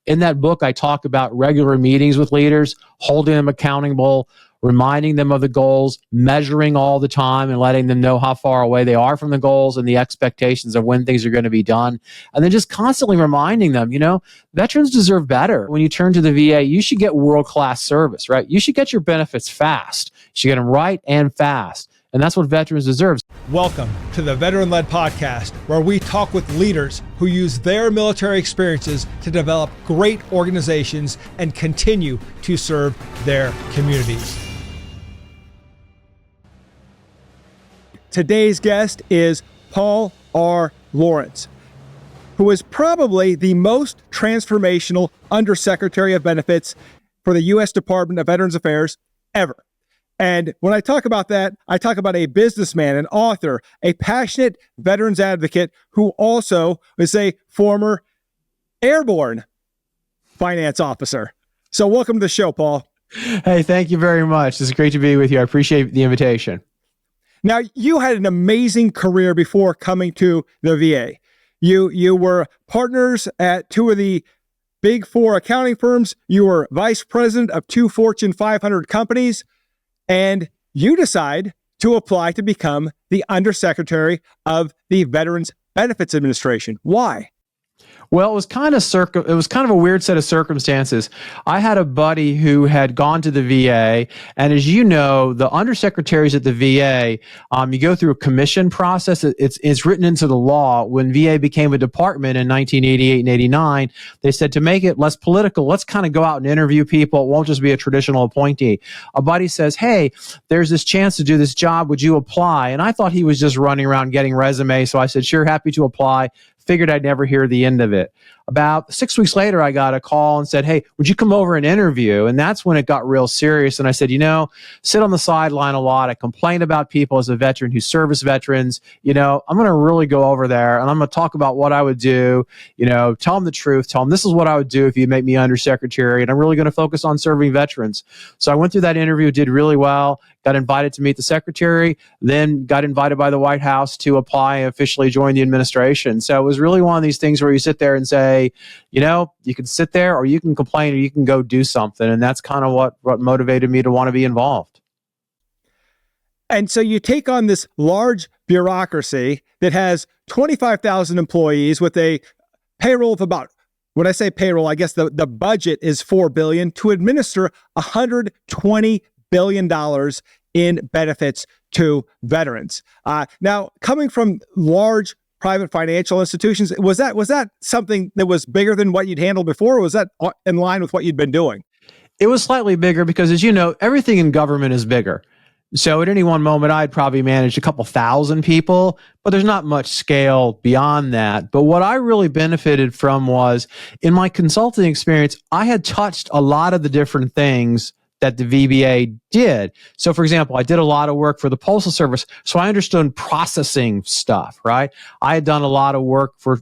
In that book, I talk about regular meetings with leaders, holding them accountable, reminding them of the goals, measuring all the time and letting them know how far away they are from the goals and the expectations of when things are going to be done. And then just constantly reminding them, veterans deserve better. When you turn to the VA, you should get world-class service, right? You should get your benefits fast. You should get them right and fast. And that's what veterans deserve. Welcome to the Veteran-Led Podcast, where we talk with leaders who use their military experiences to develop great organizations and continue to serve their communities. Today's guest is Paul R. Lawrence, who is probably the most transformational Undersecretary of Benefits for the U.S. Department of Veterans Affairs ever. And when I talk about that, I talk about a businessman, an author, a passionate veterans advocate who also is a former Airborne Finance Officer. So welcome to the show, Paul. Hey, thank you very much. It's great to be with you. I appreciate the invitation. Now, you had an amazing career before coming to the VA. You were partners at two of the big four accounting firms. You were vice president of two Fortune 500 companies. And you decide to apply to become the Undersecretary of the Veterans Benefits Administration. Why? Well, it was kind of a weird set of circumstances. I had a buddy who had gone to the VA, and as you know, the undersecretaries at the VA, you go through a commission process. It's written into the law. When VA became a department in 1988 and 89, they said to make it less political, let's kind of go out and interview people. It won't just be a traditional appointee. A buddy says, hey, there's this chance to do this job. Would you apply? And I thought he was just running around getting resumes. So I said, sure, happy to apply. Figured I'd never hear the end of it. About 6 weeks later, I got a call and said, hey, would you come over and interview? And that's when it got real serious. And I said, sit on the sideline a lot. I complain about people as a veteran who service veterans. I'm going to really go over there and I'm going to talk about what I would do. Tell them the truth. Tell them this is what I would do if you make me undersecretary. And I'm really going to focus on serving veterans. So I went through that interview, did really well, got invited to meet the secretary, then got invited by the White House to apply and officially join the administration. So it was really one of these things where you sit there and say, you can sit there or you can complain or you can go do something. And that's kind of what motivated me to want to be involved. And so you take on this large bureaucracy that has 25,000 employees with a payroll of about, when I say payroll, I guess the budget is $4 billion to administer $120 billion in benefits to veterans. Now, coming from large private financial institutions, was that something that was bigger than what you'd handled before, or was that in line with what you'd been doing? It was slightly bigger because, as you know, everything in government is bigger. So at any one moment, I'd probably managed a couple thousand people, but there's not much scale beyond that. But what I really benefited from was, in my consulting experience, I had touched a lot of the different things that the VBA did. So, for example, I did a lot of work for the Postal Service, so I understood processing stuff, right? I had done a lot of work for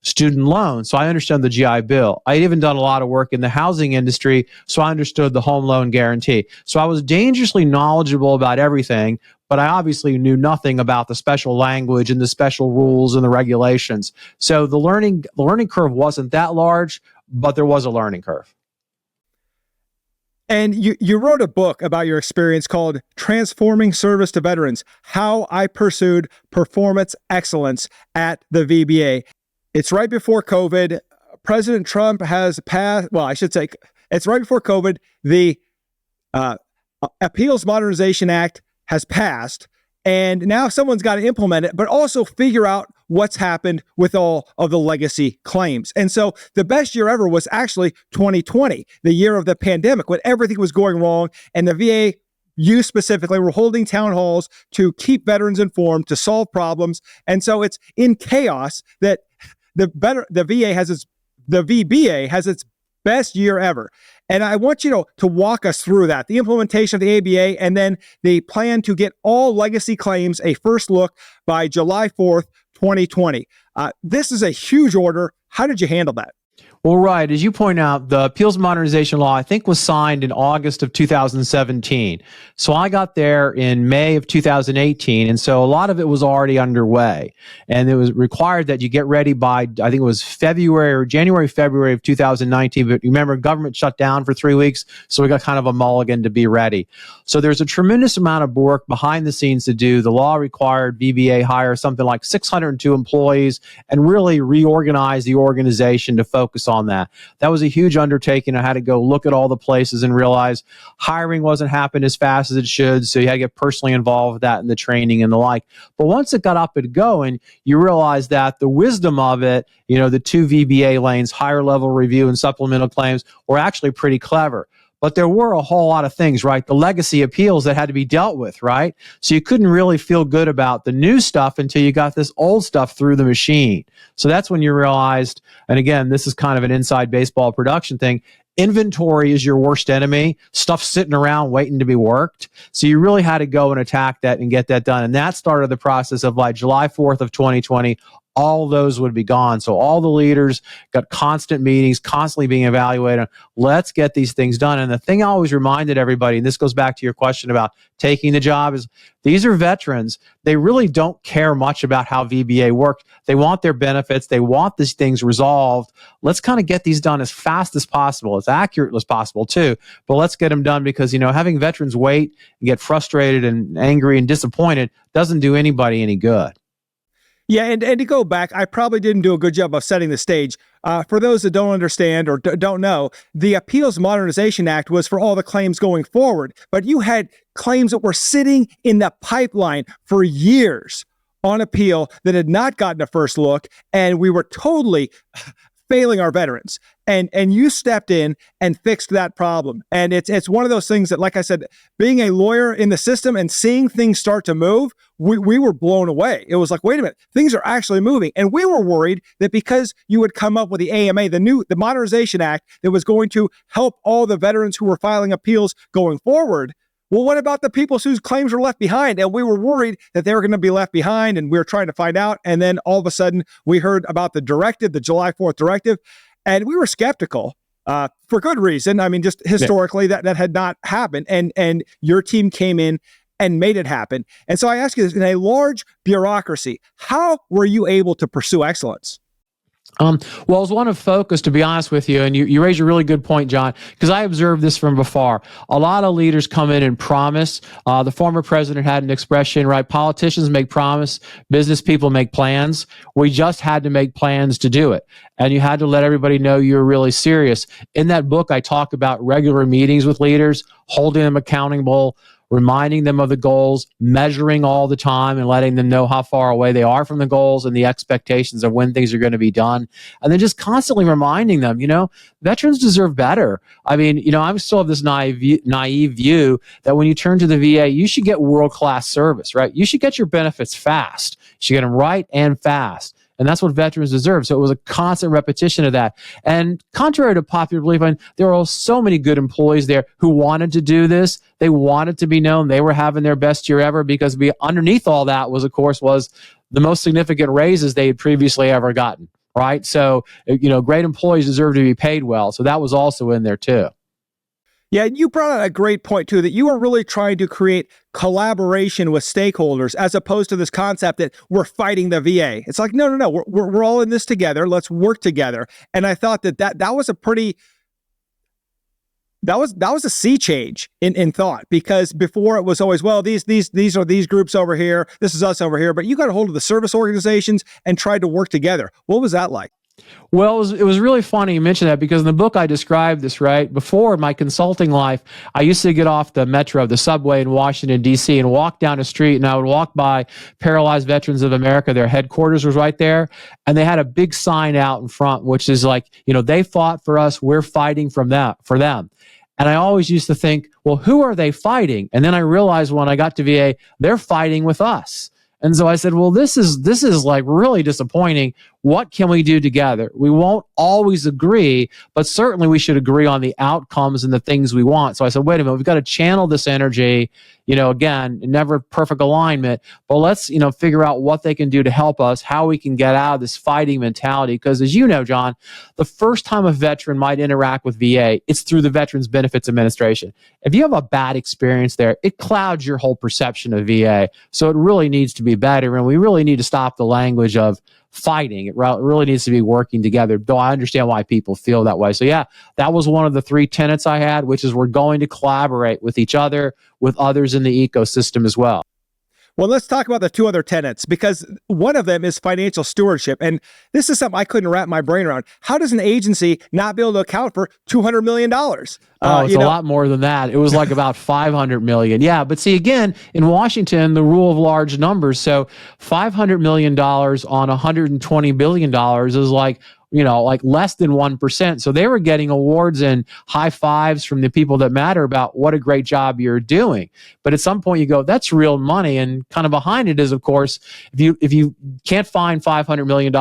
student loans, so I understood the GI Bill. I had even done a lot of work in the housing industry, so I understood the home loan guarantee. So I was dangerously knowledgeable about everything, but I obviously knew nothing about the special language and the special rules and the regulations. So the learning curve wasn't that large, but there was a learning curve. And you wrote a book about your experience called Transforming Service to Veterans, How I Pursued Performance Excellence at the VBA. It's right before COVID. President Trump has passed, well, I should say, it's right before COVID. The Appeals Modernization Act has passed, and now someone's got to implement it, but also figure out what's happened with all of the legacy claims. And so the best year ever was actually 2020, the year of the pandemic, when everything was going wrong. And the VA, you specifically, were holding town halls to keep veterans informed, to solve problems. And so it's in chaos that the VBA has its best year ever. And I want you to walk us through that, the implementation of the ABA, and then the plan to get all legacy claims a first look by July 4th, 2020. This is a huge order. How did you handle that? Well, right. As you point out, the Appeals Modernization Law, I think, was signed in August of 2017. So I got there in May of 2018. And so a lot of it was already underway. And it was required that you get ready by, I think it was February or January, February of 2019. But remember, government shut down for 3 weeks. So we got kind of a mulligan to be ready. So there's a tremendous amount of work behind the scenes to do. The law required VBA hire something like 602 employees and really reorganize the organization to focus on that. That was a huge undertaking. I had to go look at all the places and realize hiring wasn't happening as fast as it should. So you had to get personally involved with that and the training and the like. But once it got up and going, you realize that the wisdom of it, the 2 VBA lanes, higher level review and supplemental claims, were actually pretty clever. But there were a whole lot of things, right? The legacy appeals that had to be dealt with, right? So you couldn't really feel good about the new stuff until you got this old stuff through the machine. So that's when you realized, and again, this is kind of an inside baseball production thing, inventory is your worst enemy. Stuff sitting around waiting to be worked. So you really had to go and attack that and get that done. And that started the process of like July 4th of 2020. All those would be gone. So all the leaders got constant meetings, constantly being evaluated. Let's get these things done. And the thing I always reminded everybody, and this goes back to your question about taking the job, is these are veterans. They really don't care much about how VBA works. They want their benefits. They want these things resolved. Let's kind of get these done as fast as possible, as accurate as possible too. But let's get them done because, having veterans wait and get frustrated and angry and disappointed doesn't do anybody any good. Yeah, and to go back, I probably didn't do a good job of setting the stage. For those that don't understand or don't know, the Appeals Modernization Act was for all the claims going forward, but you had claims that were sitting in the pipeline for years on appeal that had not gotten a first look, and we were totally failing our veterans. And you stepped in and fixed that problem. And it's one of those things that, like I said, being a lawyer in the system and seeing things start to move, we were blown away. It was like, wait a minute, things are actually moving. And we were worried that because you would come up with the AMA, the Modernization Act that was going to help all the veterans who were filing appeals going forward. Well, what about the people whose claims were left behind? And we were worried that they were going to be left behind, and we were trying to find out. And then all of a sudden, we heard about the directive, the July 4th directive, and we were skeptical for good reason. I mean, just historically, that had not happened. And your team came in and made it happen. And so I ask you this, in a large bureaucracy, how were you able to pursue excellence? Well, it was one of focus, to be honest with you, and you raise a really good point, John, because I observed this from afar. A lot of leaders come in and promise. The former president had an expression, right? Politicians make promise, business people make plans. We just had to make plans to do it. And you had to let everybody know you were really serious. In that book, I talk about regular meetings with leaders, holding them accountable, reminding them of the goals, measuring all the time and letting them know how far away they are from the goals and the expectations of when things are going to be done. And then just constantly reminding them, veterans deserve better. I mean, I'm still of this naive view that when you turn to the VA, you should get world-class service, right? You should get your benefits fast. You should get them right and fast. And that's what veterans deserve. So it was a constant repetition of that. And contrary to popular belief, there are so many good employees there who wanted to do this. They wanted to be known. They were having their best year ever because underneath all that was the most significant raises they had previously ever gotten, right? So, great employees deserve to be paid well. So that was also in there too. Yeah, and you brought out a great point, too, that you are really trying to create collaboration with stakeholders as opposed to this concept that we're fighting the VA. It's like, no, we're all in this together. Let's work together. And I thought that was a pretty... That was a sea change in thought, because before it was always, well, these are these groups over here, this is us over here, but you got a hold of the service organizations and tried to work together. What was that like? Well, it was really funny you mentioned that, because in the book I described this, right? Before my consulting life, I used to get off the metro, the subway in Washington, D.C., and walk down a street, and I would walk by Paralyzed Veterans of America. Their headquarters was right there, and they had a big sign out in front, which is like, they fought for us, we're fighting for them. And I always used to think, well, who are they fighting? And then I realized when I got to VA, they're fighting with us. And so I said, well, this is like really disappointing. what can we do together? We won't always agree, but certainly we should agree on the outcomes and the things we want. So I said, wait a minute, we've got to channel this energy, again, never perfect alignment, but let's, figure out what they can do to help us, how we can get out of this fighting mentality. Because as you know, John, the first time a veteran might interact with VA, it's through the Veterans Benefits Administration. If you have a bad experience there, it clouds your whole perception of VA. So it really needs to be better, and we really need to stop the language of fighting. It really needs to be working together, though I understand why people feel that way. So yeah, that was one of the 3 tenets I had, which is we're going to collaborate with each other, with others in the ecosystem as well. Well, let's talk about the 2 other tenets, because one of them is financial stewardship. And this is something I couldn't wrap my brain around. How does an agency not be able to account for $200 million? It's a lot more than that. It was like about 500 million. Yeah. But see, again, in Washington, the rule of large numbers. So $500 million on $120 billion is like less than 1%. So they were getting awards and high fives from the people that matter about what a great job you're doing. But at some point you go, that's real money. And kind of behind it is, of course, if you can't find $500 million,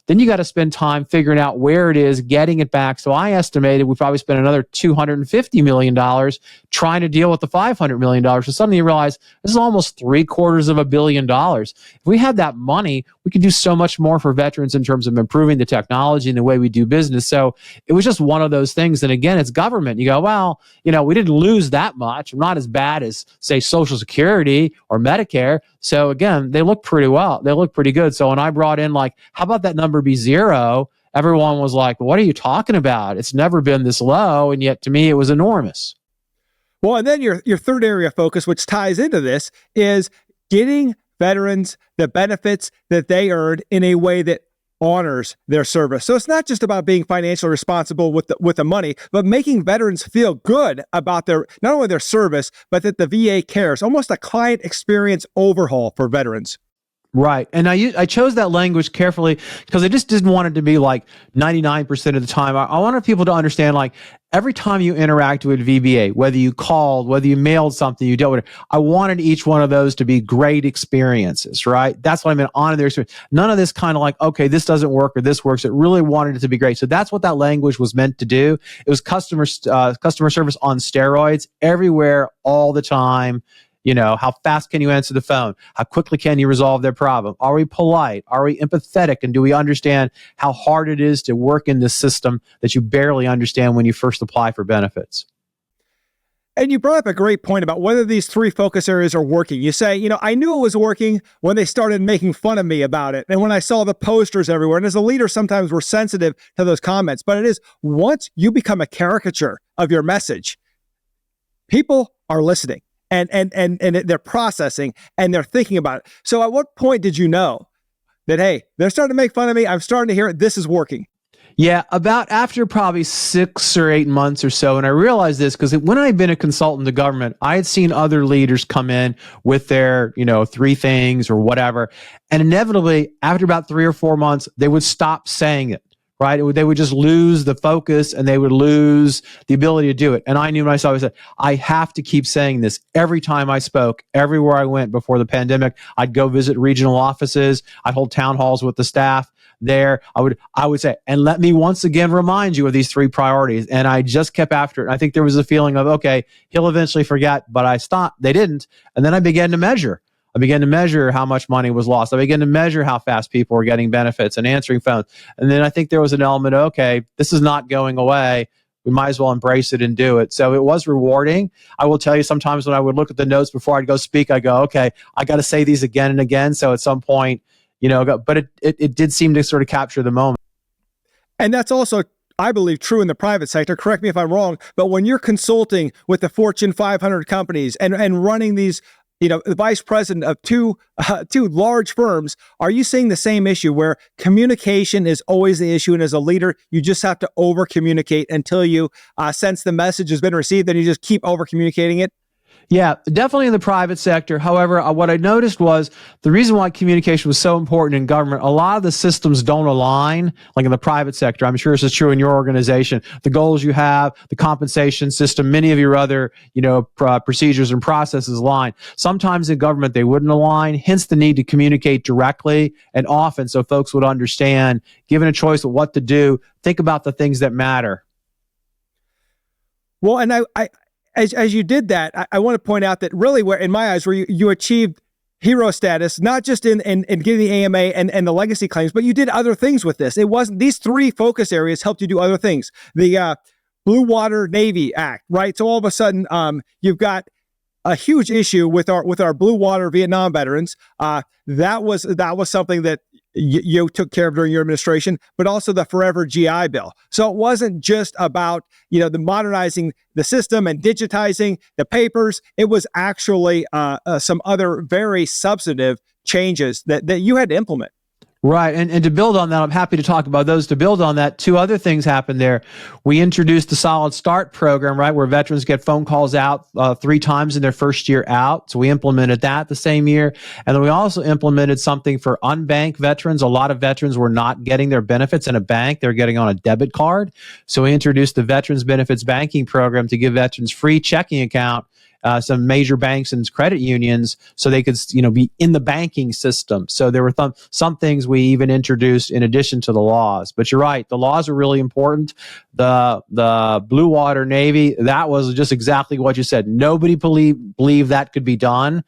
then you got to spend time figuring out where it is, getting it back. So I estimated we probably spent another $250 million trying to deal with the $500 million. So suddenly you realize this is almost $750 million. If we had that money, we could do so much more for veterans in terms of improving the technology and the way we do business. So it was just one of those things. And again, it's government. You go, well, we didn't lose that much. I'm not as bad as, say, Social Security or Medicare. So again, they look pretty well. They look pretty good. So when I brought in how about that number be 0? Everyone was like, what are you talking about? It's never been this low. And yet to me, it was enormous. Well, and then your third area of focus, which ties into this, is getting veterans the benefits that they earned in a way that honors their service. So it's not just about being financially responsible with the money, but making veterans feel good about not only their service, but that the VA cares. Almost a client experience overhaul for veterans. Right. And I chose that language carefully because I just didn't want it to be 99% of the time. I wanted people to understand every time you interact with VBA, whether you called, whether you mailed something, you dealt with it, I wanted each one of those to be great experiences, right? That's what I meant, honor their experience. None of this kind of okay, this doesn't work or this works. It really wanted it to be great. So that's what that language was meant to do. It was customer service on steroids everywhere, all the time. How fast can you answer the phone? How quickly can you resolve their problem? Are we polite? Are we empathetic? And do we understand how hard it is to work in this system that you barely understand when you first apply for benefits? And you brought up a great point about whether these 3 focus areas are working. You say, I knew it was working when they started making fun of me about it. And when I saw the posters everywhere, and as a leader, sometimes we're sensitive to those comments, but it is once you become a caricature of your message, people are listening. And they're processing and they're thinking about it. So at what point did you know that, hey, they're starting to make fun of me. I'm starting to hear it. This is working. Yeah, about after probably 6 or 8 months or so. And I realized this because when I'd been a consultant to government, I had seen other leaders come in with their, 3 things or whatever. And inevitably, after about 3 or 4 months, they would stop saying it. Right? They would just lose the focus and they would lose the ability to do it. And I knew myself, I said, I have to keep saying this every time I spoke, everywhere I went before the pandemic. I'd go visit regional offices. I'd hold town halls with the staff there. I would say, and let me once again remind you of these 3 priorities. And I just kept after it. And I think there was a feeling of, okay, he'll eventually forget, but I stopped. They didn't. And then I began to measure. I began to measure how much money was lost. I began to measure how fast people were getting benefits and answering phones. And then I think there was an element of, okay, this is not going away. We might as well embrace it and do it. So it was rewarding. I will tell you sometimes when I would look at the notes before I'd go speak, I go, okay, I got to say these again and again. So at some point, but it did seem to sort of capture the moment. And that's also, I believe, true in the private sector. Correct me if I'm wrong, but when you're consulting with the Fortune 500 companies and running these, the vice president of two large firms, are you seeing the same issue where communication is always the issue? And as a leader, you just have to over communicate until you sense the message has been received, then you just keep over communicating it? Yeah, definitely in the private sector. However, what I noticed was the reason why communication was so important in government, a lot of the systems don't align, like in the private sector. I'm sure this is true in your organization. The goals you have, the compensation system, many of your other, procedures and processes align. Sometimes in government, they wouldn't align, hence the need to communicate directly and often so folks would understand, given a choice of what to do, think about the things that matter. Well, and as you did that, I want to point out that really, where in my eyes, where you achieved hero status, not just in getting the AMA and the legacy claims, but you did other things with this. It wasn't, these three focus areas helped you do other things. The Blue Water Navy Act, right? So all of a sudden, you've got a huge issue with our Blue Water Vietnam veterans. That was something that you took care of during your administration, but also the Forever GI Bill. So it wasn't just about, the modernizing the system and digitizing the papers. It was actually some other very substantive changes that you had to implement. Right. And to build on that, I'm happy to talk about those. To build on that, two other things happened there. We introduced the Solid Start program, right, where veterans get phone calls out 3 times in their first year out. So we implemented that the same year. And then we also implemented something for unbanked veterans. A lot of veterans were not getting their benefits in a bank. They're getting on a debit card. So we introduced the Veterans Benefits Banking Program to give veterans free checking account. Some major banks and credit unions, so they could, be in the banking system. So there were some things we even introduced in addition to the laws. But you're right, the laws are really important. The Blue Water Navy, that was just exactly what you said. Nobody believed that could be done.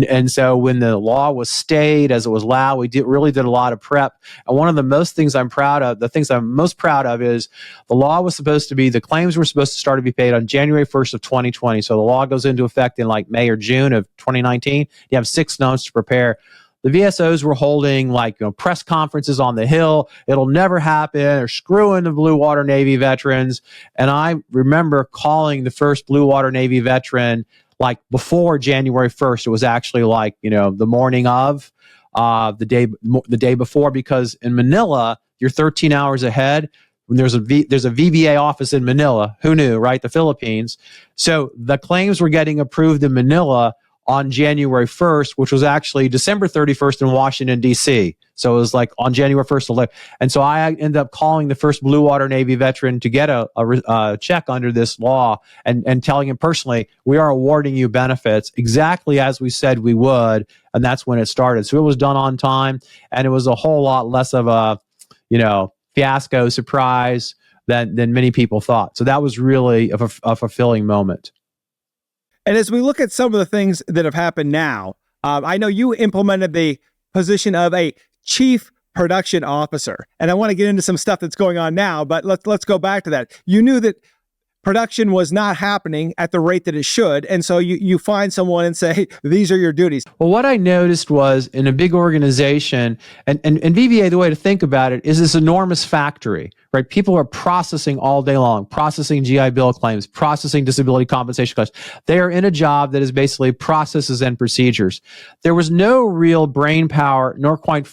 And so when the law was stayed as it was allowed, we really did a lot of prep. And one of the things I'm most proud of is the law was supposed to be, the claims were supposed to start to be paid on January 1st of 2020. So the law goes into effect in like May or June of 2019. You have 6 months to prepare. The VSOs were holding press conferences on the Hill. It'll never happen. They're screwing the Blue Water Navy veterans. And I remember calling the first Blue Water Navy veteran like before January 1st. It was actually the morning of the day before, because in Manila, you're 13 hours ahead. When there's a VBA office in Manila. Who knew, right? The Philippines. So the claims were getting approved in Manila on January 1st, which was actually December 31st in Washington, D.C. So it was like on January 1st. And so I ended up calling the first Blue Water Navy veteran to get a check under this law and telling him personally, we are awarding you benefits exactly as we said we would. And that's when it started. So it was done on time, and it was a whole lot less of a, fiasco surprise than many people thought. So that was really a fulfilling moment. And as we look at some of the things that have happened now, I know you implemented the position of a chief production officer, and I want to get into some stuff that's going on now, but let's go back to that. You knew that production was not happening at the rate that it should, and so you find someone and say, these are your duties. Well, what I noticed was in a big organization, and VBA, the way to think about it is this enormous factory, right? People are processing all day long, processing GI Bill claims, processing disability compensation claims. They are in a job that is basically processes and procedures. There was no real brain power, nor quite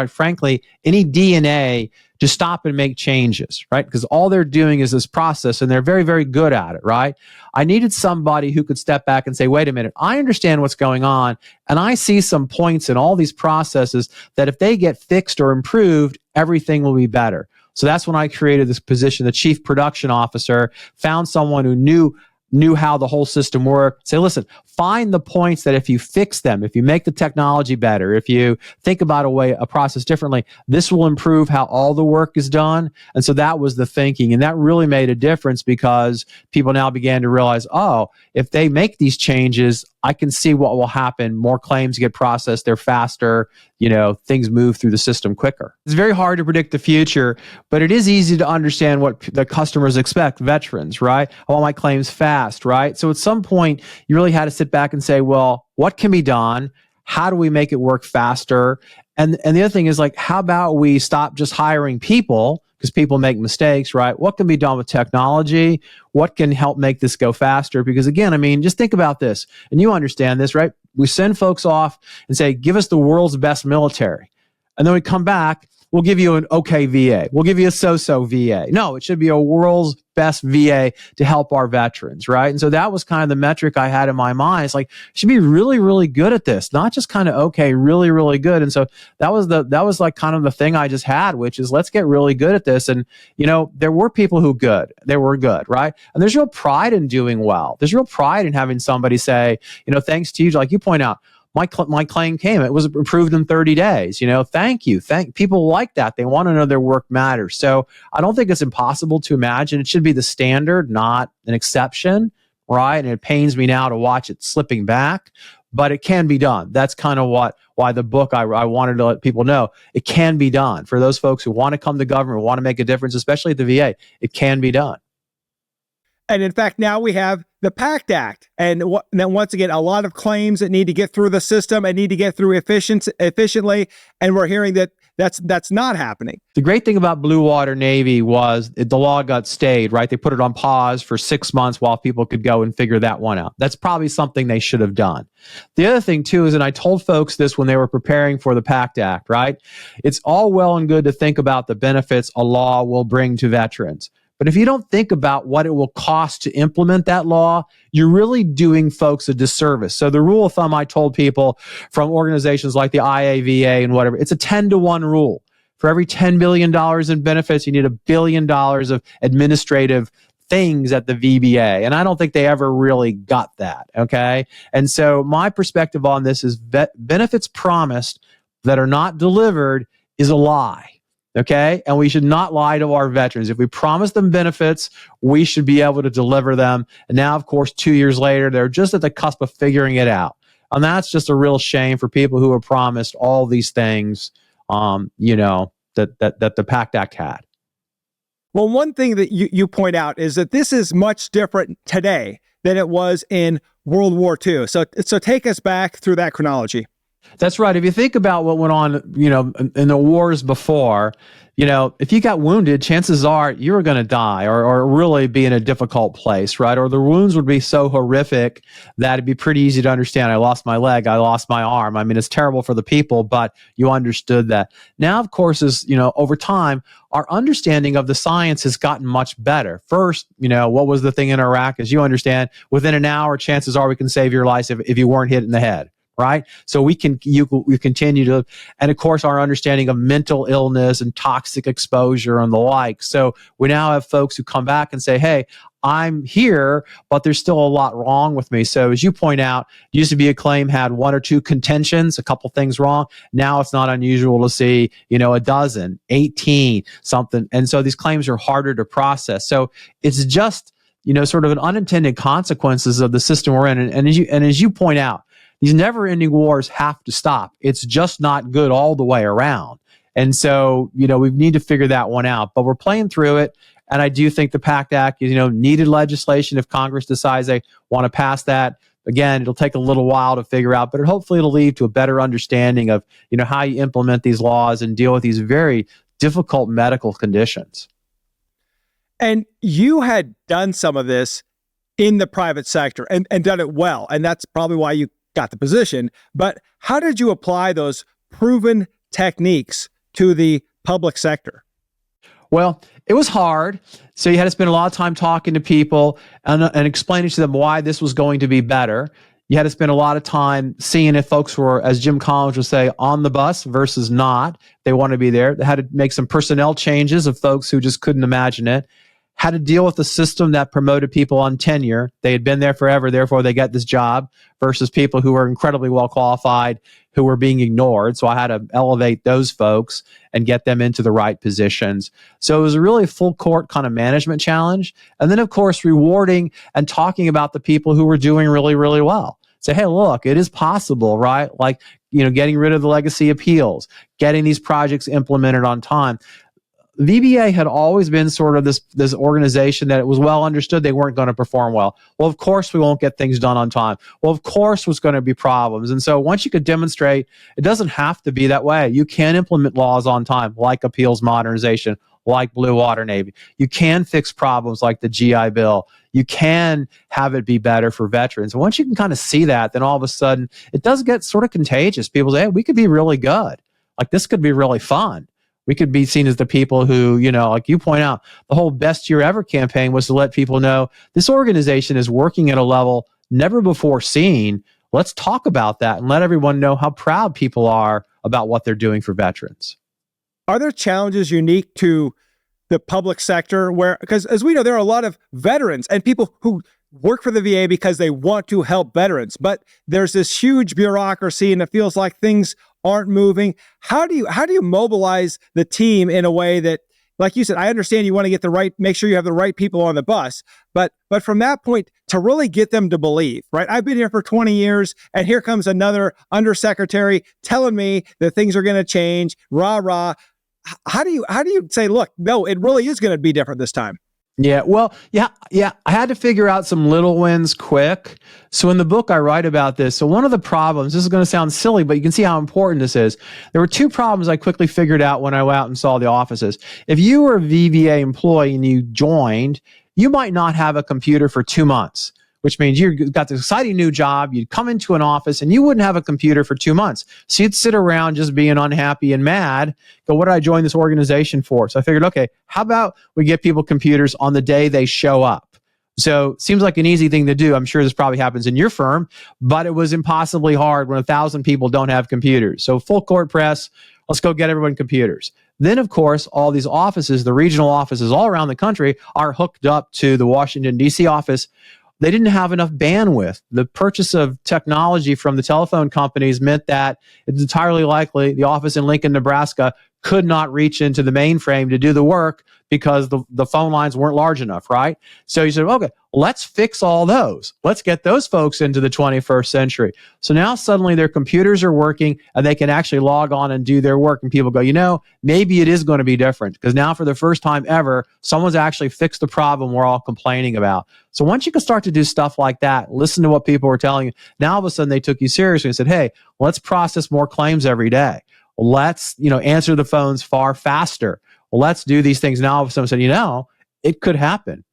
frankly, any DNA to stop and make changes, right? Because all they're doing is this process, and they're very, very good at it, right? I needed somebody who could step back and say, wait a minute, I understand what's going on, and I see some points in all these processes that if they get fixed or improved, everything will be better. So that's when I created this position, the chief production officer, found someone who knew how the whole system worked. Say, listen, find the points that if you fix them, if you make the technology better, if you think about a process differently, this will improve how all the work is done. And so that was the thinking. And that really made a difference, because people now began to realize, oh, if they make these changes, I can see what will happen. More claims get processed. They're faster. Things move through the system quicker. It's very hard to predict the future, but it is easy to understand what the customers expect, veterans, right? I want my claims fast, right? So at some point, you really had to sit back and say, well, what can be done? How do we make it work faster? And the other thing is, how about we stop just hiring people, because people make mistakes, right? What can be done with technology? What can help make this go faster? Because again, just think about this, and you understand this, right? We send folks off and say, give us the world's best military. And then we come back, we'll give you an okay VA. We'll give you a so-so VA. No, it should be a world's best VA to help our veterans, right? And so that was kind of the metric I had in my mind. It's like, should be really, really good at this, not just kind of okay, really, really good. And so that was like kind of the thing I just had, which is let's get really good at this. And there were people who were good, right? And there's real pride in doing well. There's real pride in having somebody say, thanks to you, like you point out, my claim came. It was approved in 30 days. Thank you. People like that. They want to know their work matters. So I don't think it's impossible to imagine. It should be the standard, not an exception, right? And it pains me now to watch it slipping back, but it can be done. That's kind of why the book I wanted to let people know it can be done for those folks who want to come to government, want to make a difference, especially at the VA. It can be done. And in fact, now we have the PACT Act. And then once again, a lot of claims that need to get through the system and need to get through efficiently. And we're hearing that that's not happening. The great thing about Blue Water Navy was the law got stayed, right? They put it on pause for 6 months while people could go and figure that one out. That's probably something they should have done. The other thing too is, and I told folks this when they were preparing for the PACT Act, right? It's all well and good to think about the benefits a law will bring to veterans. But if you don't think about what it will cost to implement that law, you're really doing folks a disservice. So the rule of thumb I told people from organizations like the IAVA and whatever, it's a 10-to-1 rule. For every $10 billion in benefits, you need $1 billion of administrative things at the VBA. And I don't think they ever really got that, okay? And so my perspective on this is benefits promised that are not delivered is a lie. Okay. And we should not lie to our veterans. If we promise them benefits, we should be able to deliver them. And now, of course, 2 years later, they're just at the cusp of figuring it out. And that's just a real shame for people who were promised all these things, that the PACT Act had. Well, one thing that you point out is that this is much different today than it was in World War II. So take us back through that chronology. That's right. If you think about what went on, in the wars before, if you got wounded, chances are you were going to die or really be in a difficult place, right? Or the wounds would be so horrific that it'd be pretty easy to understand. I lost my leg. I lost my arm. I mean, it's terrible for the people, but you understood that. Now, of course, over time, our understanding of the science has gotten much better. First, what was the thing in Iraq? As you understand, within an hour, chances are we can save your life if you weren't hit in the head. Right. So we continue to, and of course, our understanding of mental illness and toxic exposure and the like. So we now have folks who come back and say, hey, I'm here, but there's still a lot wrong with me. So as you point out, used to be a claim had 1 or 2 contentions, a couple things wrong. Now it's not unusual to see, a dozen, 18, something. And so these claims are harder to process. So it's just, sort of an unintended consequences of the system we're in. And as you point out, these never-ending wars have to stop. It's just not good all the way around. And so, we need to figure that one out. But we're playing through it. And I do think the PACT Act is, needed legislation if Congress decides they want to pass that. Again, it'll take a little while to figure out, but hopefully it'll lead to a better understanding of, how you implement these laws and deal with these very difficult medical conditions. And you had done some of this in the private sector and done it well. And that's probably why you got the position. But how did you apply those proven techniques to the public sector? Well, it was hard. So you had to spend a lot of time talking to people and explaining to them why this was going to be better. You had to spend a lot of time seeing if folks were, as Jim Collins would say, on the bus versus not. They want to be there. They had to make some personnel changes of folks who just couldn't imagine it. Had to deal with a system that promoted people on tenure. They had been there forever, therefore they got this job, versus people who were incredibly well qualified who were being ignored. So I had to elevate those folks and get them into the right positions. So it was a really full court kind of management challenge. And then, of course, rewarding and talking about the people who were doing really, really well. Say, hey, look, it is possible, right? Like, getting rid of the legacy appeals, getting these projects implemented on time. VBA had always been sort of this organization that it was well understood they weren't going to perform well. Well, of course, we won't get things done on time. Well, of course, there's going to be problems. And so once you could demonstrate, it doesn't have to be that way. You can implement laws on time, like Appeals Modernization, like Blue Water Navy. You can fix problems like the GI Bill. You can have it be better for veterans. And once you can kind of see that, then all of a sudden, it does get sort of contagious. People say, hey, we could be really good. Like, this could be really fun. We could be seen as the people who, like you point out, the whole best year ever campaign was to let people know this organization is working at a level never before seen. Let's talk about that and let everyone know how proud people are about what they're doing for veterans. Are there challenges unique to the public sector because as we know, there are a lot of veterans and people who work for the VA because they want to help veterans, but there's this huge bureaucracy and it feels like things aren't moving. How do you mobilize the team in a way that, like you said, I understand you want to get make sure you have the right people on the bus, but from that point to really get them to believe, right? I've been here for 20 years and here comes another undersecretary telling me that things are going to change, rah, rah. How do you say, look, no, it really is going to be different this time? Yeah, well, yeah. I had to figure out some little wins quick. So in the book, I write about this. So one of the problems, this is going to sound silly, but you can see how important this is. There were two problems I quickly figured out when I went out and saw the offices. If you were a VBA employee and you joined, you might not have a computer for 2 months, which means you've got this exciting new job. You'd come into an office and you wouldn't have a computer for 2 months. So you'd sit around just being unhappy and mad. Go, what did I join this organization for? So I figured, okay, how about we get people computers on the day they show up? So seems like an easy thing to do. I'm sure this probably happens in your firm, but it was impossibly hard when 1,000 people don't have computers. So full court press, let's go get everyone computers. Then, of course, all these offices, the regional offices all around the country are hooked up to the Washington, D.C. office. They didn't have enough bandwidth. The purchase of technology from the telephone companies meant that it's entirely likely the office in Lincoln, Nebraska could not reach into the mainframe to do the work because the phone lines weren't large enough, right? So you said, okay, let's fix all those. Let's get those folks into the 21st century. So now suddenly their computers are working and they can actually log on and do their work. And people go, maybe it is going to be different because now for the first time ever, someone's actually fixed the problem we're all complaining about. So once you can start to do stuff like that, listen to what people were telling you, now all of a sudden they took you seriously and said, hey, let's process more claims every day. Let's, answer the phones far faster. Let's do these things. Now all of a sudden said, it could happen.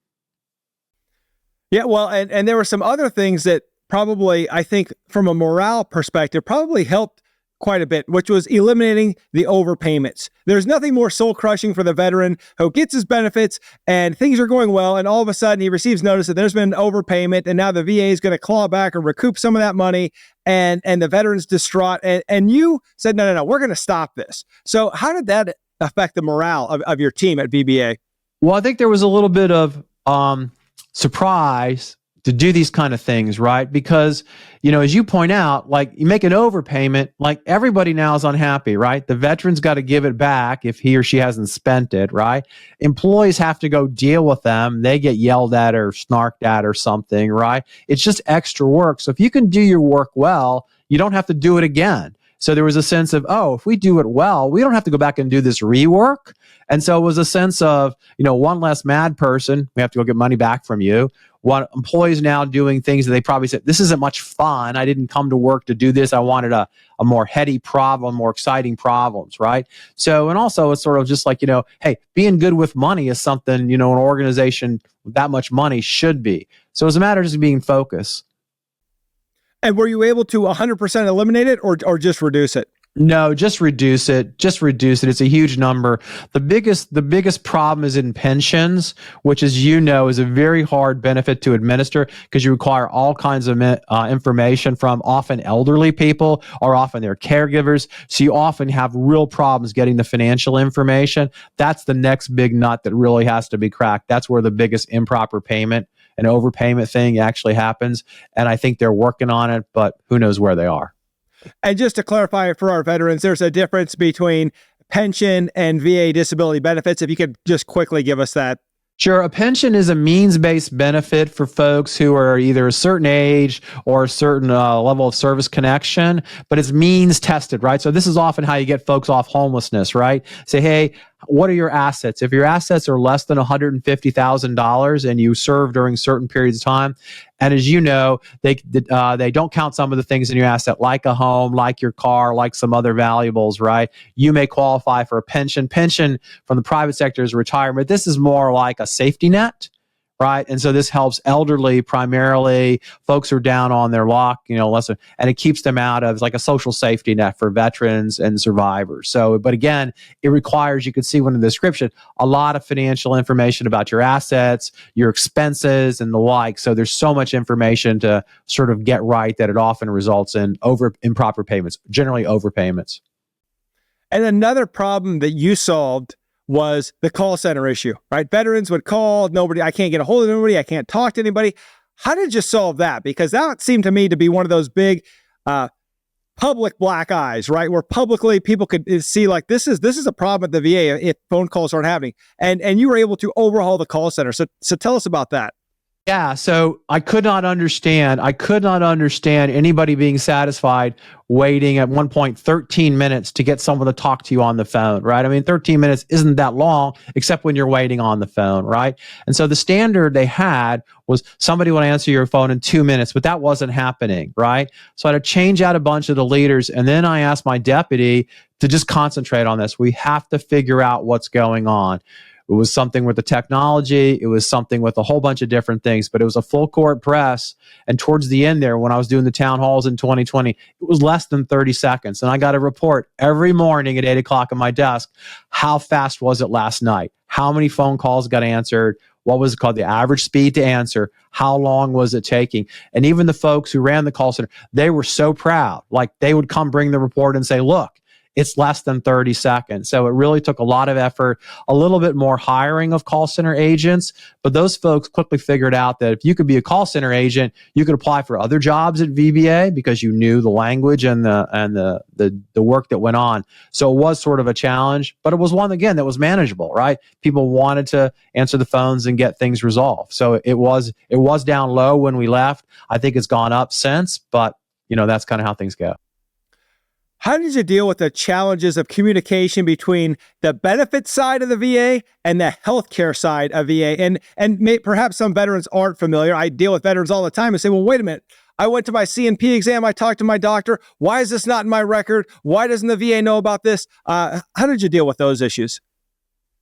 Yeah, well, and there were some other things that probably, I think, from a morale perspective, probably helped quite a bit, which was eliminating the overpayments. There's nothing more soul-crushing for the veteran who gets his benefits and things are going well, and all of a sudden he receives notice that there's been an overpayment, and now the VA is going to claw back or recoup some of that money, and the veteran's distraught. And you said, no, we're going to stop this. So how did that affect the morale of your team at VBA? Well, I think there was a little bit of surprise to do these kind of things, right? Because, as you point out, like you make an overpayment, like everybody now is unhappy, right? The veteran's got to give it back if he or she hasn't spent it, right? Employees have to go deal with them. They get yelled at or snarked at or something, right? It's just extra work. So if you can do your work well, you don't have to do it again. So there was a sense of, if we do it well, we don't have to go back and do this rework. And so it was a sense of, one less mad person. We have to go get money back from you. One employees now doing things that they probably said, this isn't much fun. I didn't come to work to do this. I wanted a more heady problem, more exciting problems, right? So, and also it's sort of just like, hey, being good with money is something, an organization with that much money should be. So it's a matter of just being focused. And were you able to 100% eliminate it or just reduce it? No, just reduce it. It's a huge number. The biggest problem is in pensions, which, as you know, is a very hard benefit to administer because you require all kinds of information from often elderly people or often their caregivers. So you often have real problems getting the financial information. That's the next big nut that really has to be cracked. That's where the biggest improper payment and overpayment thing actually happens. And I think they're working on it, but who knows where they are. And just to clarify for our veterans, there's a difference between pension and VA disability benefits. If you could just quickly give us that. Sure. A pension is a means-based benefit for folks who are either a certain age or a certain level of service connection, but it's means tested, right? So this is often how you get folks off homelessness, right? Say, hey, what are your assets? If your assets are less than $150,000 and you serve during certain periods of time, and as you know, they don't count some of the things in your asset, like a home, like your car, like some other valuables, right? You may qualify for a pension. Pension from the private sector is retirement. This is more like a safety net, right? And so this helps elderly primarily, folks who are down on their luck, and it keeps them out of, like, a social safety net for veterans and survivors. So, but again, it requires, you can see one in the description, a lot of financial information about your assets, your expenses, and the like. So there's so much information to sort of get right that it often results in improper payments, generally overpayments. And another problem that you solved was the call center issue, right? Veterans would call, I can't get a hold of anybody, I can't talk to anybody. How did you solve that? Because that seemed to me to be one of those big public black eyes, right? Where publicly people could see, like, this is a problem at the VA if phone calls aren't happening. And you were able to overhaul the call center. So tell us about that. Yeah, so I could not understand anybody being satisfied waiting at one point 13 minutes to get someone to talk to you on the phone, right? I mean, 13 minutes isn't that long, except when you're waiting on the phone, right? And so the standard they had was somebody would answer your phone in 2 minutes, but that wasn't happening, right? So I had to change out a bunch of the leaders, and then I asked my deputy to just concentrate on this. We have to figure out what's going on. It was something with the technology. It was something with a whole bunch of different things, but it was a full court press. And towards the end there, when I was doing the town halls in 2020, it was less than 30 seconds. And I got a report every morning at 8 o'clock on my desk. How fast was it last night? How many phone calls got answered? What was it called? The average speed to answer. How long was it taking? And even the folks who ran the call center, they were so proud. Like, they would come bring the report and say, look, it's less than 30 seconds. So it really took a lot of effort, a little bit more hiring of call center agents. But those folks quickly figured out that if you could be a call center agent, you could apply for other jobs at VBA because you knew the language and the work that went on. So it was sort of a challenge, but it was one, again, that was manageable, right? People wanted to answer the phones and get things resolved. So it was down low when we left. I think it's gone up since, but that's kind of how things go. How did you deal with the challenges of communication between the benefit side of the VA and the healthcare side of VA? And perhaps some veterans aren't familiar. I deal with veterans all the time and say, well, wait a minute. I went to my C&P exam. I talked to my doctor. Why is this not in my record? Why doesn't the VA know about this? How did you deal with those issues?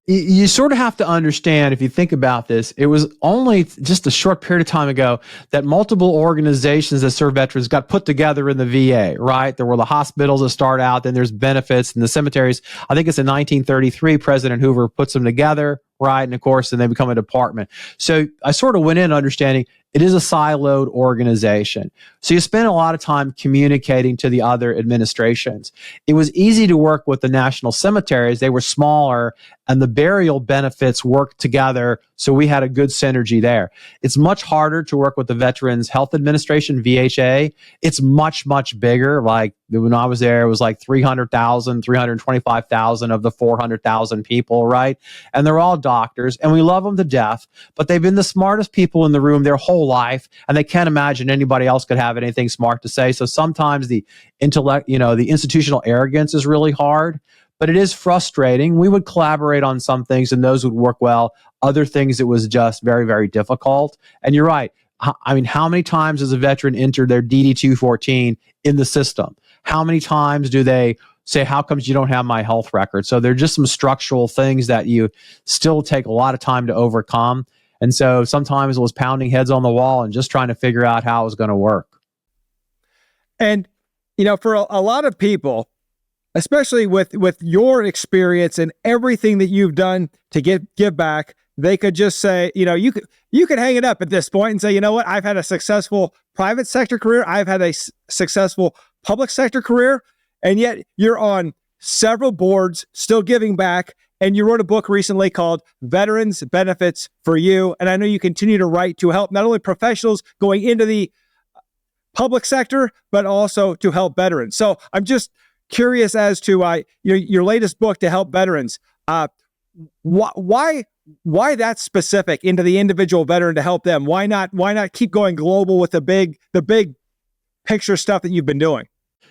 You sort of have to understand, if you think about this, it was only just a short period of time ago that multiple organizations that serve veterans got put together in the VA, right? There were the hospitals that start out, then there's benefits and the cemeteries. I think it's in 1933, President Hoover puts them together, right? And of course, then they become a department. So I sort of went in understanding it is a siloed organization. So you spend a lot of time communicating to the other administrations. It was easy to work with the national cemeteries. They were smaller and the burial benefits worked together. So we had a good synergy there. It's much harder to work with the Veterans Health Administration, VHA. It's much, much bigger. Like when I was there, it was like 300,000, 325,000 of the 400,000 people, right? And they're all doctors and we love them to death, but they've been the smartest people in the room their whole life. And they can't imagine anybody else could have anything smart to say. So sometimes the intellect, the institutional arrogance is really hard, but it is frustrating. We would collaborate on some things and those would work well. Other things, it was just very, very difficult. And you're right. I mean, how many times does a veteran enter their DD-214 in the system? How many times do they say, how comes you don't have my health record? So there are just some structural things that you still take a lot of time to overcome. And so sometimes it was pounding heads on the wall and just trying to figure out how it was going to work. And, for a lot of people, especially with your experience and everything that you've done to give back, they could just say, you could hang it up at this point and say, you know what, I've had a successful private sector career. I've had a successful public sector career. And yet you're on several boards still giving back. And you wrote a book recently called Veterans Benefits for You. And I know you continue to write to help not only professionals going into the public sector, but also to help veterans. So I'm just curious as to your latest book to help veterans. Why that specific into the individual veteran to help them? Why not keep going global with the big picture stuff that you've been doing?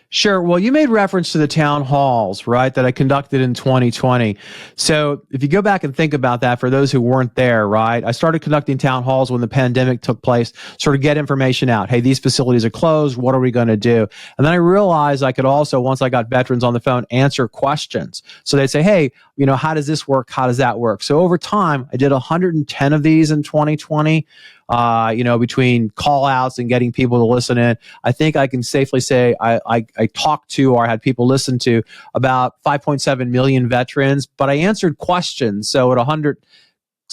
Sure. Well, you made reference to the town halls, right, that I conducted in 2020. So if you go back and think about that for those who weren't there, right, I started conducting town halls when the pandemic took place, sort of get information out. Hey, these facilities are closed. What are we going to do? And then I realized I could also, once I got veterans on the phone, answer questions. So they'd say, hey, how does this work? How does that work? So over time, I did 110 of these in 2020. Between call outs and getting people to listen in, I think I can safely say I talked to or had people listen to about 5.7 million veterans, but I answered questions. So at 100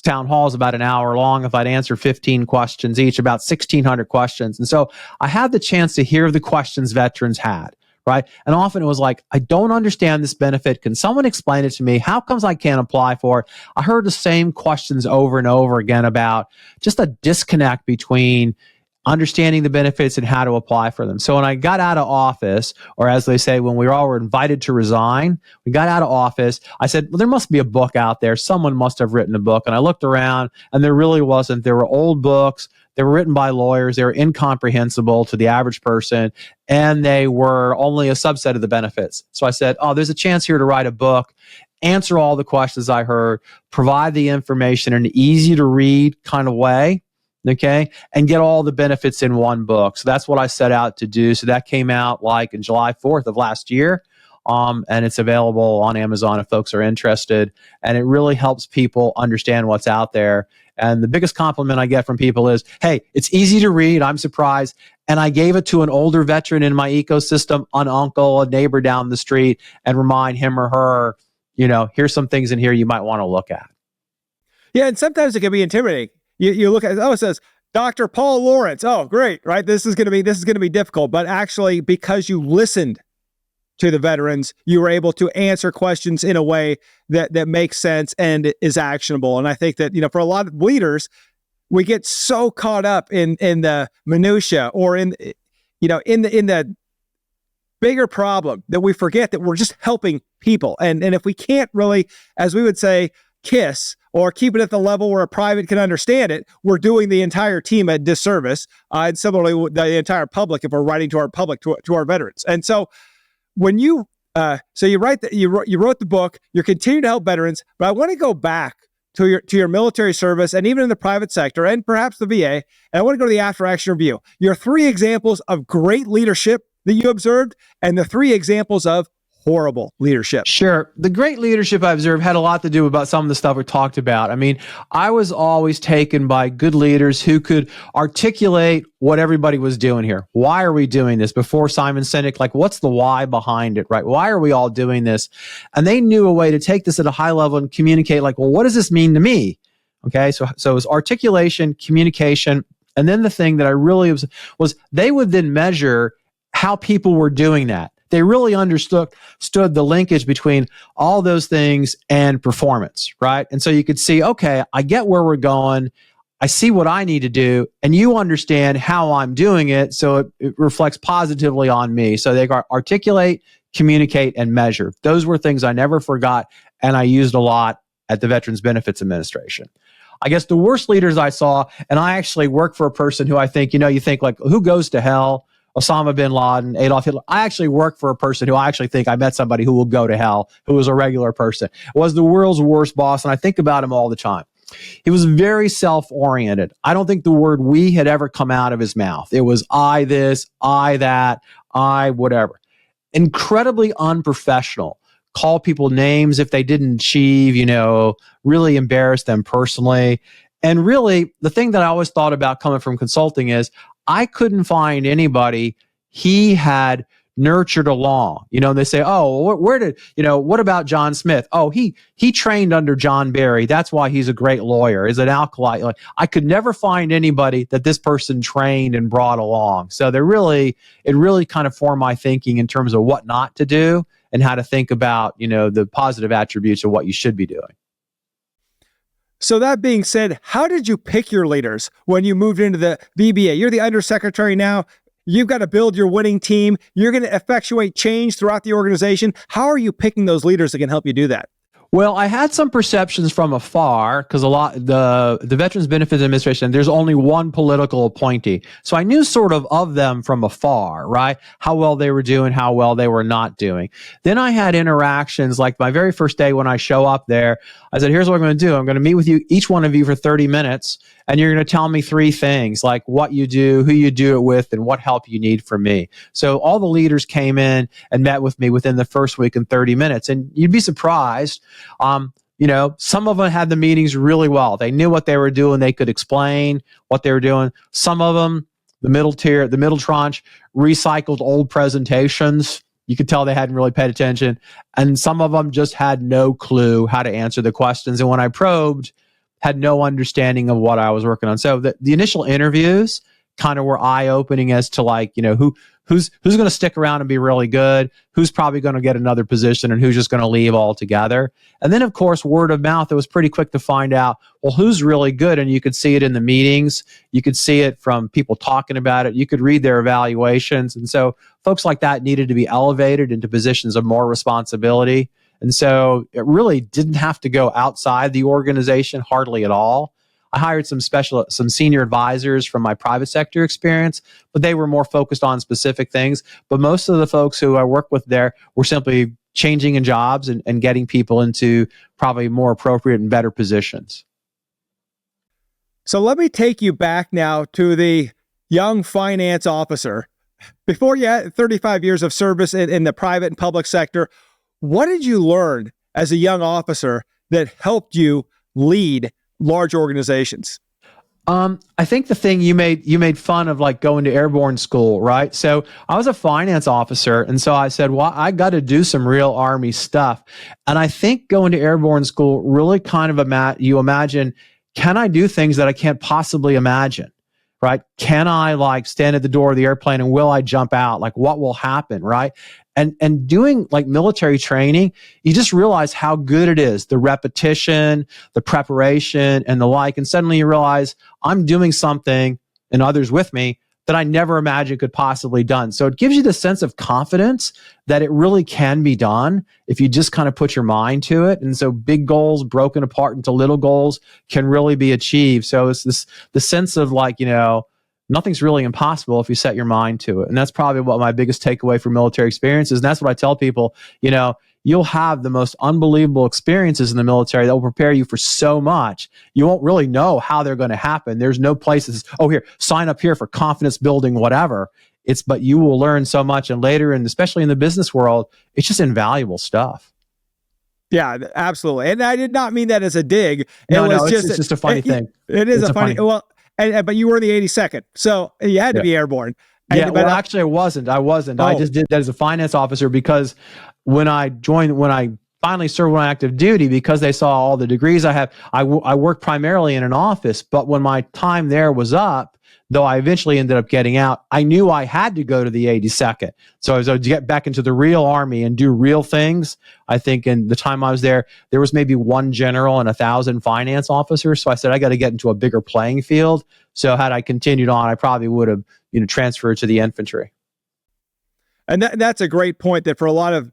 town halls, about an hour long, if I'd answer 15 questions each, about 1,600 questions. And so I had the chance to hear the questions veterans had. Right. And often it was like, I don't understand this benefit. Can someone explain it to me? How comes I can't apply for it? I heard the same questions over and over again about just a disconnect between understanding the benefits and how to apply for them. So when I got out of office, or as they say, when we all were invited to resign, we got out of office, I said, well, there must be a book out there. Someone must have written a book. And I looked around and there really wasn't. There were old books. They were written by lawyers. They were incomprehensible to the average person, and they were only a subset of the benefits. So I said, oh, there's a chance here to write a book, answer all the questions I heard, provide the information in an easy to read kind of way, okay, and get all the benefits in one book. So that's what I set out to do. So that came out like in July 4th of last year. And it's available on Amazon if folks are interested. And it really helps people understand what's out there. And the biggest compliment I get from people is, hey, it's easy to read. I'm surprised. And I gave it to an older veteran in my ecosystem, an uncle, a neighbor down the street, and remind him or her, here's some things in here you might want to look at. Yeah. And sometimes it can be intimidating. You look at, it says, Dr. Paul Lawrence. Oh, great. Right. This is going to be difficult. But actually, because you listened to the veterans, you were able to answer questions in a way that makes sense and is actionable. And I think that, for a lot of leaders, we get so caught up in the minutia or in the bigger problem that we forget that we're just helping people. And if we can't really, as we would say, kiss or keep it at the level where a private can understand it, we're doing the entire team a disservice. And similarly, the entire public, if we're writing to our public, to our veterans. And so when you you wrote the book, you're continuing to help veterans, but I want to go back to your military service and even in the private sector and perhaps the VA. And I want to go to the after action review. Your 3 examples of great leadership that you observed and the 3 examples of horrible leadership. Sure. The great leadership I observed had a lot to do about some of the stuff we talked about. I mean, I was always taken by good leaders who could articulate what everybody was doing here. Why are we doing this? Before Simon Sinek, like, what's the why behind it, right? Why are we all doing this? And they knew a way to take this at a high level and communicate, like, well, what does this mean to me? Okay. So it was articulation, communication. And then the thing that I really was they would then measure how people were doing that. They really understood the linkage between all those things and performance, right? And so you could see, okay, I get where we're going. I see what I need to do, and you understand how I'm doing it, so it reflects positively on me. So they articulate, communicate, and measure. Those were things I never forgot, and I used a lot at the Veterans Benefits Administration. I guess the worst leaders I saw, and I actually work for a person who I think, you think like, who goes to hell? Osama bin Laden, Adolf Hitler. I actually work for a person who I actually think I met somebody who will go to hell, who was a regular person, was the world's worst boss. And I think about him all the time. He was very self-oriented. I don't think the word we had ever come out of his mouth. It was I this, I that, I whatever. Incredibly unprofessional. Call people names if they didn't achieve, really embarrass them personally. And really, the thing that I always thought about coming from consulting is I couldn't find anybody he had nurtured along. They say, oh, what about John Smith? Oh, he trained under John Barry. That's why he's a great lawyer. Is an alkali. Like, I could never find anybody that this person trained and brought along. So it really kind of formed my thinking in terms of what not to do and how to think about, the positive attributes of what you should be doing. So that being said, how did you pick your leaders when you moved into the VBA? You're the undersecretary now. You've got to build your winning team. You're going to effectuate change throughout the organization. How are you picking those leaders that can help you do that? Well, I had some perceptions from afar because a lot the Veterans Benefits Administration, there's only one political appointee. So I knew sort of them from afar, right? How well they were doing, how well they were not doing. Then I had interactions like my very first day when I show up there, I said, here's what I'm going to do. I'm going to meet with you, each one of you for 30 minutes, and you're going to tell me three things like what you do, who you do it with, and what help you need from me. So all the leaders came in and met with me within the first week in 30 minutes. And you'd be surprised. Some of them had the meetings really well. They knew what they were doing. They could explain what they were doing. Some of them, the middle tranche, recycled old presentations. You could tell they hadn't really paid attention. And some of them just had no clue how to answer the questions. And when I probed, had no understanding of what I was working on. So the initial interviews kind of were eye-opening as to who's going to stick around and be really good, who's probably going to get another position, and who's just going to leave altogether. And then, of course, word of mouth, it was pretty quick to find out, well, who's really good? And you could see it in the meetings. You could see it from people talking about it. You could read their evaluations. And so folks like that needed to be elevated into positions of more responsibility. And so it really didn't have to go outside the organization hardly at all. I hired some senior advisors from my private sector experience, but they were more focused on specific things. But most of the folks who I work with there were simply changing in jobs and getting people into probably more appropriate and better positions. So let me take you back now to the young finance officer. Before you had 35 years of service in the private and public sector, what did you learn as a young officer that helped you lead large organizations? I think the thing you made fun of, like going to airborne school, right? So I was a finance officer, and so I said, well, I got to do some real Army stuff. And I think going to airborne school really kind of you imagine, can I do things that I can't possibly imagine? Right? Can I stand at the door of the airplane and will I jump out? Like what will happen? Right? And doing military training, you just realize how good it is, the repetition, the preparation and the like. And suddenly you realize I'm doing something and others with me that I never imagined could possibly done. So it gives you the sense of confidence that it really can be done if you just kind of put your mind to it. And so big goals broken apart into little goals can really be achieved. So it's the sense of nothing's really impossible if you set your mind to it. And that's probably what my biggest takeaway from military experience is. And that's what I tell people, you'll have the most unbelievable experiences in the military that will prepare you for so much. You won't really know how they're going to happen. There's no place that says, oh, here, sign up here for confidence building, whatever. But you will learn so much. And later, and especially in the business world, it's just invaluable stuff. Yeah, absolutely. And I did not mean that as a dig. It's just a funny thing. It is a funny. Well, but you were in the 82nd, so you had to be airborne. Actually, I wasn't. Oh. I just did that as a finance officer because when I finally served on active duty, because they saw all the degrees I have, I worked primarily in an office. But when my time there was up, though I eventually ended up getting out, I knew I had to go to the 82nd. So as I would get back into the real Army and do real things, I think in the time I was there was maybe one general and 1,000 finance officers. So I said, I got to get into a bigger playing field. So had I continued on, I probably would have, transferred to the infantry. And that's a great point, that for a lot of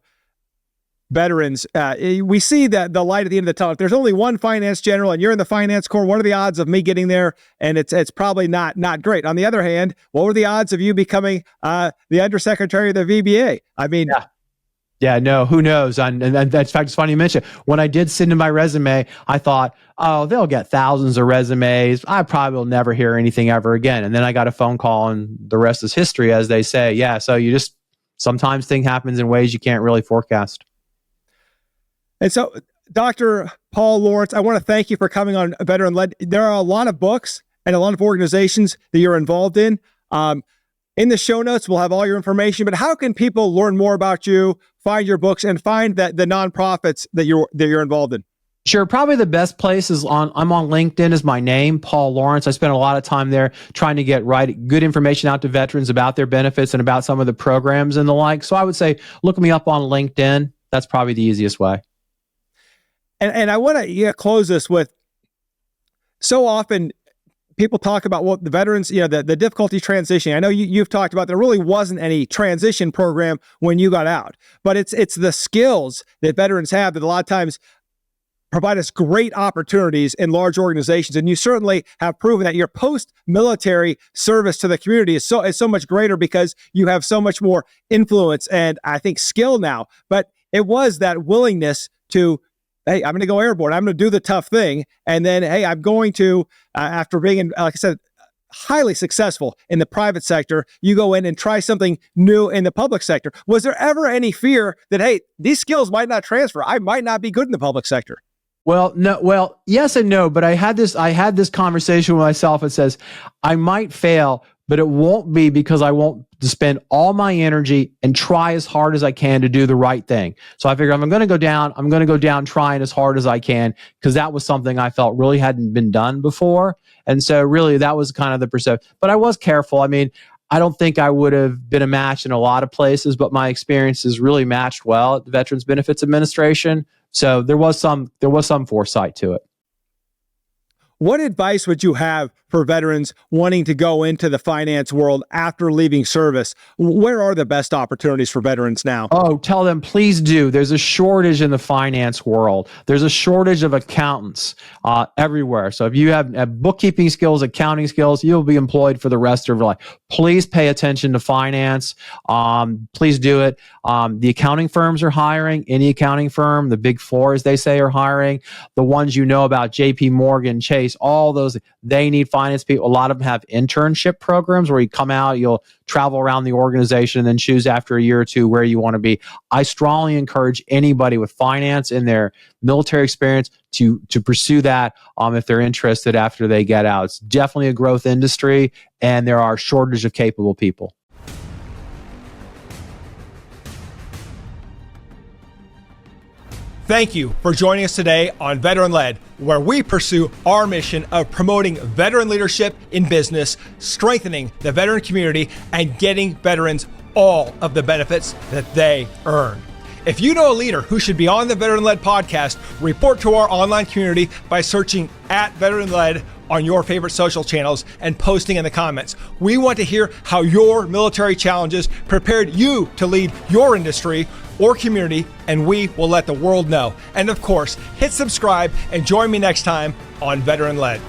veterans, we see that the light at the end of the tunnel. If there's only one finance general and you're in the finance corps, what are the odds of me getting there? And it's probably not great. On the other hand, what were the odds of you becoming the undersecretary of the VBA? I mean, yeah, no, who knows? And that's fact, it's funny you mention. When I did send in my resume, I thought, oh, they'll get thousands of resumes. I probably will never hear anything ever again. And then I got a phone call, and the rest is history, as they say. Yeah, so sometimes thing happens in ways you can't really forecast. And so, Dr. Paul Lawrence, I want to thank you for coming on Veteran Led. There are a lot of books and a lot of organizations that you're involved in. In the show notes, we'll have all your information, but how can people learn more about you, find your books, and find the nonprofits that you're involved in? Sure. Probably the best place is I'm on LinkedIn as my name, Paul Lawrence. I spent a lot of time there trying to get good information out to veterans about their benefits and about some of the programs and the like. So I would say, look me up on LinkedIn. That's probably the easiest way. And I want to close this with, so often people talk about the veterans, the difficulty transitioning. I know you've talked about there really wasn't any transition program when you got out, but it's the skills that veterans have that a lot of times provide us great opportunities in large organizations. And you certainly have proven that your post-military service to the community is so much greater because you have so much more influence and I think skill now. But it was that willingness to, hey, I'm going to go airborne. I'm going to do the tough thing. And then, hey, I'm going to, after being, like I said, highly successful in the private sector, you go in and try something new in the public sector. Was there ever any fear that, hey, these skills might not transfer? I might not be good in the public sector? Well, no, well, yes and no, but I had this conversation with myself that says I might fail, but it won't be because I won't spend all my energy and try as hard as I can to do the right thing. So I figured I'm going to go down trying as hard as I can because that was something I felt really hadn't been done before. And so really that was kind of the perception. But I was careful. I mean, I don't think I would have been a match in a lot of places, but my experiences really matched well at the Veterans Benefits Administration. So there was some foresight to it. What advice would you have for veterans wanting to go into the finance world after leaving service? Where are the best opportunities for veterans now? Oh, tell them, please do. There's a shortage in the finance world. There's a shortage of accountants everywhere. So if you have bookkeeping skills, accounting skills, you'll be employed for the rest of your life. Please pay attention to finance. Please do it. The accounting firms are hiring. Any accounting firm, the big four, as they say, are hiring. The ones you know about, JP Morgan, Chase, all those, they need finance people. A lot of them have internship programs where you come out, you'll travel around the organization and then choose after a year or two where you want to be. I strongly encourage anybody with finance in their military experience to pursue that if they're interested after they get out. It's definitely a growth industry and there are shortage of capable people. Thank you for joining us today on Veteran Led, where we pursue our mission of promoting veteran leadership in business, strengthening the veteran community, and getting veterans all of the benefits that they earn. If you know a leader who should be on the Veteran Led podcast, report to our online community by searching @Veteran Led on your favorite social channels and posting in the comments. We want to hear how your military challenges prepared you to lead your industry or community, and we will let the world know. And of course, hit subscribe and join me next time on Veteran Led.